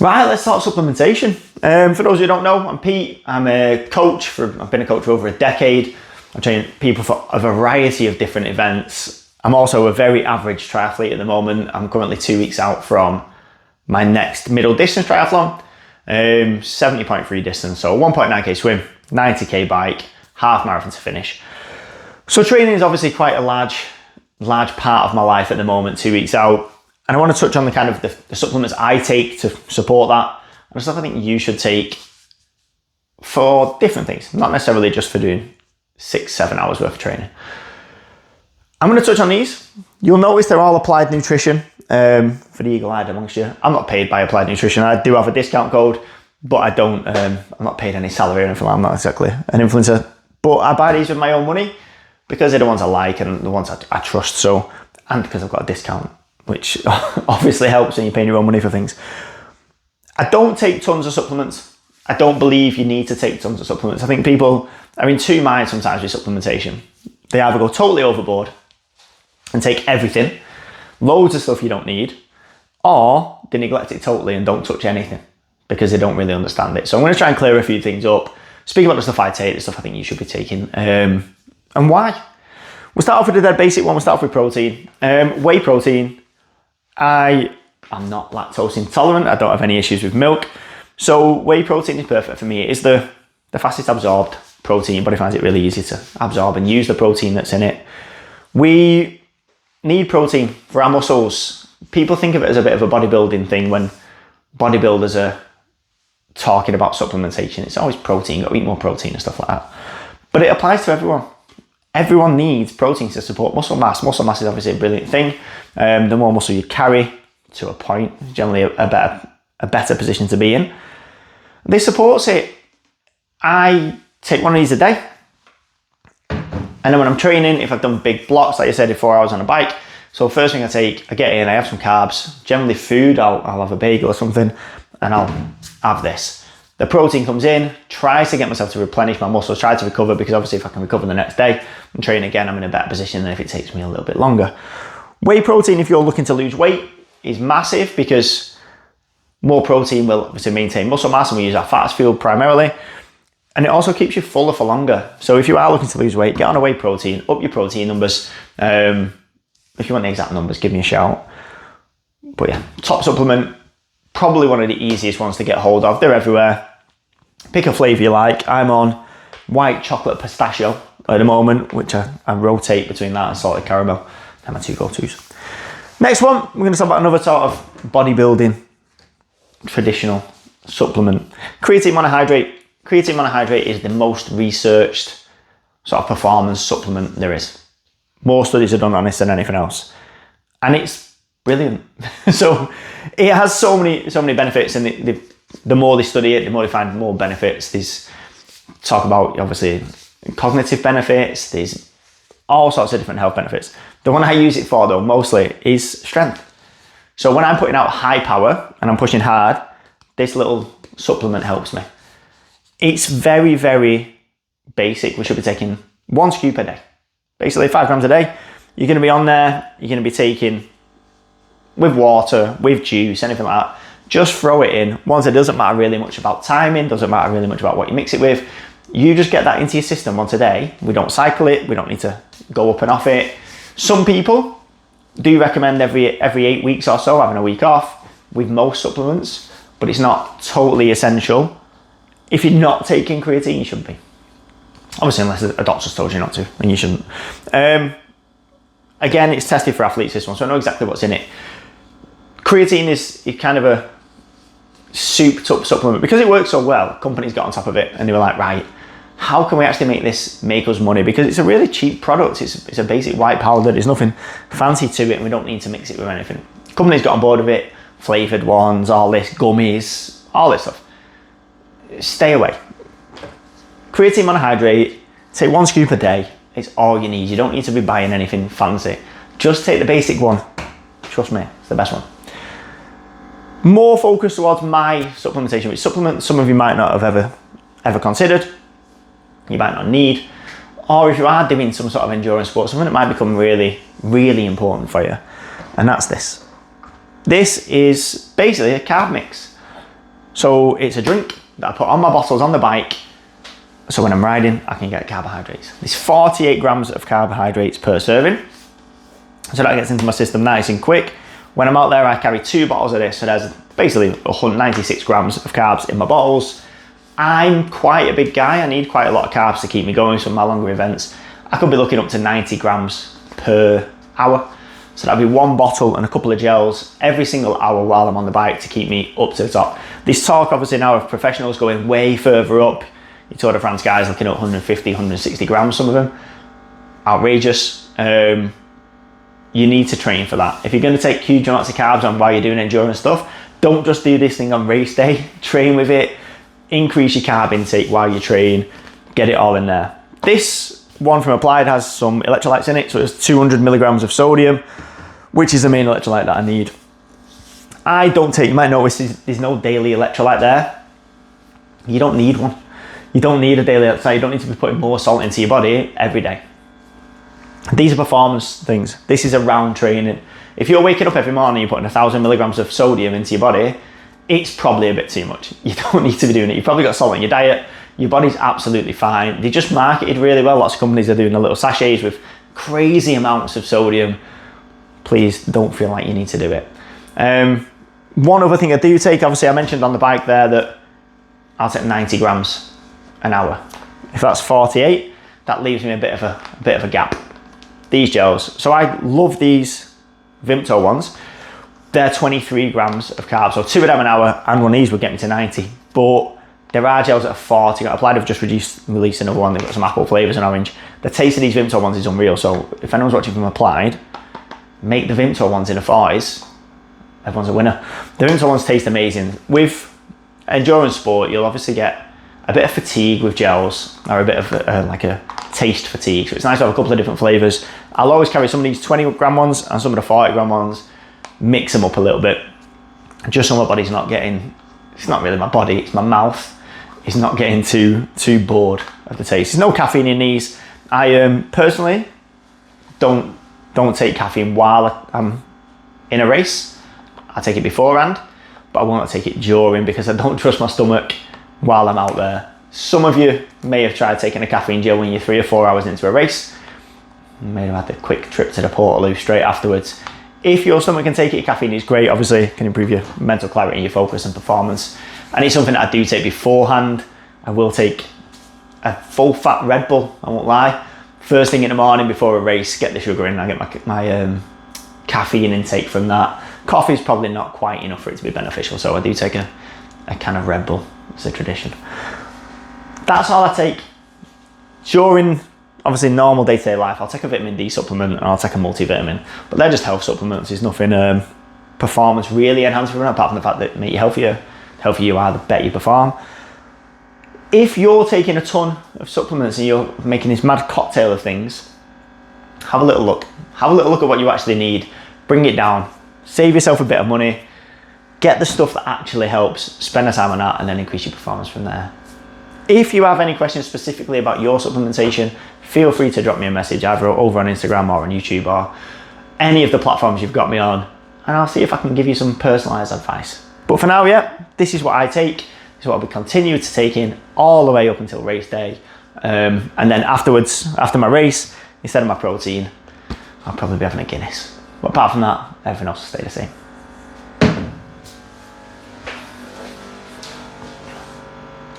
Right, let's talk supplementation. For those who don't know, I'm Pete. I'm a coach. I've been a coach for over a decade. I train people for a variety of different events. I'm also a very average triathlete at the moment. I'm currently 2 weeks out from my next middle distance triathlon, 70.3 distance, so 1.9k swim, 90k bike, half marathon to finish. So training is obviously quite a large part of my life at the moment, 2 weeks out. And I want to touch on the kind of the supplements I take to support that, and stuff I think you should take for different things, not necessarily just for doing 6-7 hours worth of training. I'm going to touch on these. You'll notice they're all Applied Nutrition, for the eagle-eyed amongst you. I'm not paid by Applied Nutrition. I do have a discount code, but I don't. I'm not paid any salary or anything. I'm not exactly an influencer, but I buy these with my own money because they're the ones I like and the ones I trust. So, and because I've got a discount, which obviously helps when you're paying your own money for things. I don't take tons of supplements. I don't believe you need to take tons of supplements. I think people are in two minds sometimes with supplementation. They either go totally overboard and take everything, loads of stuff you don't need, or they neglect it totally and don't touch anything because they don't really understand it. So I'm going to try and clear a few things up, speak about the stuff I take, the stuff I think you should be taking, and why. We'll start off with the dead basic one. We'll start off with protein. Whey protein. I am not lactose intolerant. I don't have any issues with milk. So whey protein is perfect for me. It is the fastest absorbed protein, but I find it really easy to absorb and use the protein that's in it. We need protein for our muscles. People think of it as a bit of a bodybuilding thing when bodybuilders are talking about supplementation. It's always protein, got to eat more protein and stuff like that. But it applies to everyone. Everyone needs protein to support muscle mass. Muscle mass is obviously a brilliant thing. The more muscle you carry, to a point, generally a better position to be in. This supports it. I take one of these a day. And then when I'm training, if I've done big blocks, like I said, 4 hours on a bike, so first thing I get in, I have some carbs, generally food, I'll have a bagel or something, and I'll have this. The protein comes in, tries to get myself to replenish my muscles, try to recover, because obviously if I can recover the next day and train again, I'm in a better position than if it takes me a little bit longer. Whey protein, if you're looking to lose weight, is massive because more protein will obviously maintain muscle mass, and we use our fat as fuel primarily. And it also keeps you fuller for longer. So if you are looking to lose weight, get on a whey protein, up your protein numbers. If you want the exact numbers, give me a shout. But yeah, top supplement, probably one of the easiest ones to get hold of. They're everywhere. Pick a flavour you like. I'm on white chocolate pistachio at the moment, which I rotate between that and salted caramel. They're my two go-tos. Next one, we're going to talk about another sort of bodybuilding traditional supplement. Creatine monohydrate. Creatine monohydrate is the most researched sort of performance supplement there is. More studies are done on this than anything else. And it's brilliant. So it has so many benefits, and the more they study it, the more they find more benefits. There's talk about obviously cognitive benefits, there's all sorts of different health benefits. The one I use it for though, mostly, is strength. So when I'm putting out high power and I'm pushing hard, this little supplement helps me. It's very, very basic. We should be taking 1 scoop a day. Basically 5 grams a day. You're going to be on there. You're going to be taking with water, with juice, anything like that. Just throw it in. Once, it doesn't matter really much about timing. Doesn't matter really much about what you mix it with. You just get that into your system once a day. We don't cycle it. We don't need to go up and off it. Some people do recommend every 8 weeks or so having a week off with most supplements, but it's not totally essential. If you're not taking creatine, you shouldn't be. Obviously, unless a doctor's told you not to, then you shouldn't. Again, it's tested for athletes, this one, so I know exactly what's in it. Creatine is kind of a souped up supplement. Because it works so well, companies got on top of it and they were like, right, how can we actually make us money? Because it's a really cheap product. It's a basic white powder. There's nothing fancy to it, and we don't need to mix it with anything. Companies got on board with it, flavoured ones, all this, gummies, all this stuff. Stay away. Creatine monohydrate, take 1 scoop a day. It's all you need. You don't need to be buying anything fancy. Just take the basic one. Trust me, it's the best one. More focused towards my supplementation, which supplements some of you might not have ever considered. You might not need. Or if you are doing some sort of endurance sport, something that might become really, really important for you. And that's this. This is basically a carb mix. So it's a drink that I put on my bottles on the bike. So when I'm riding, I can get carbohydrates. There's 48 grams of carbohydrates per serving. So that gets into my system nice and quick. When I'm out there, I carry 2 bottles of this. So there's basically 196 grams of carbs in my bottles. I'm quite a big guy. I need quite a lot of carbs to keep me going. So my longer events, I could be looking up to 90 grams per hour. So that'd be 1 bottle and a couple of gels every single hour while I'm on the bike to keep me up to the top. This talk obviously now of professionals going way further up. Your Tour de France guys looking at 150, 160 grams, some of them. Outrageous. You need to train for that. If you're going to take huge amounts of carbs on while you're doing endurance stuff, don't just do this thing on race day. Train with it. Increase your carb intake while you train. Get it all in there. This one from Applied has some electrolytes in it. So it's 200 milligrams of sodium, which is the main electrolyte that I need. I don't take, you might notice there's no daily electrolyte there. You don't need one. You don't need a daily electrolyte. You don't need to be putting more salt into your body every day. These are performance things. This is around training. If you're waking up every morning, you're putting 1,000 milligrams of sodium into your body, it's probably a bit too much. You don't need to be doing it. You've probably got salt in your diet. Your body's absolutely fine. They just marketed really well. Lots of companies are doing the little sachets with crazy amounts of sodium. Please don't feel like you need to do it. One other thing I do take, obviously I mentioned on the bike there that I'll take 90 grams an hour. If that's 48, that leaves me a bit of a gap. These gels. So I love these Vimto ones. They're 23 grams of carbs. So 2 of them an hour and one of these would get me to 90. But there are gels that are 40. Applied have just released another one. They've got some apple flavors and orange. The taste of these Vimto ones is unreal. So if anyone's watching from Applied, make the Vimto ones in the 40s. Everyone's a winner. The Vimto ones taste amazing. With endurance sport, you'll obviously get a bit of fatigue with gels, or a bit of like a taste fatigue. So it's nice to have a couple of different flavors. I'll always carry some of these 20 gram ones and some of the 40 gram ones, mix them up a little bit, just so my body's not getting, it's not really my body, it's my mouth, is not getting too bored of the taste. There's no caffeine in these. I personally don't take caffeine while I'm in a race. I take it beforehand, but I won't take it during because I don't trust my stomach while I'm out there. Some of you may have tried taking a caffeine gel when you're 3 or 4 hours into a race. You may have had a quick trip to the Portaloo straight afterwards. If your stomach can take it, caffeine is great. Obviously, it can improve your mental clarity, your focus and performance. And it's something that I do take beforehand. I will take a full fat Red Bull, I won't lie. First thing in the morning before a race, get the sugar in. I get my caffeine intake from that. Coffee's probably not quite enough for it to be beneficial, so I do take a can of Red Bull. It's a tradition. That's all I take. During, obviously, normal day-to-day life, I'll take a vitamin D supplement and I'll take a multivitamin. But they're just health supplements. There's nothing performance really enhancing apart from the fact that they make you healthier. The healthier you are, the better you perform. If you're taking a ton of supplements and you're making this mad cocktail of things, have a little look. Have a little look at what you actually need. Bring it down. Save yourself a bit of money. Get the stuff that actually helps. Spend the time on that and then increase your performance from there. If you have any questions specifically about your supplementation, feel free to drop me a message either over on Instagram or on YouTube or any of the platforms you've got me on, and I'll see if I can give you some personalised advice. But for now, yeah, this is what I take. This is what I'll be continuing to take in all the way up until race day. And then afterwards, after my race, instead of my protein, I'll probably be having a Guinness. But apart from that, everything else will stay the same.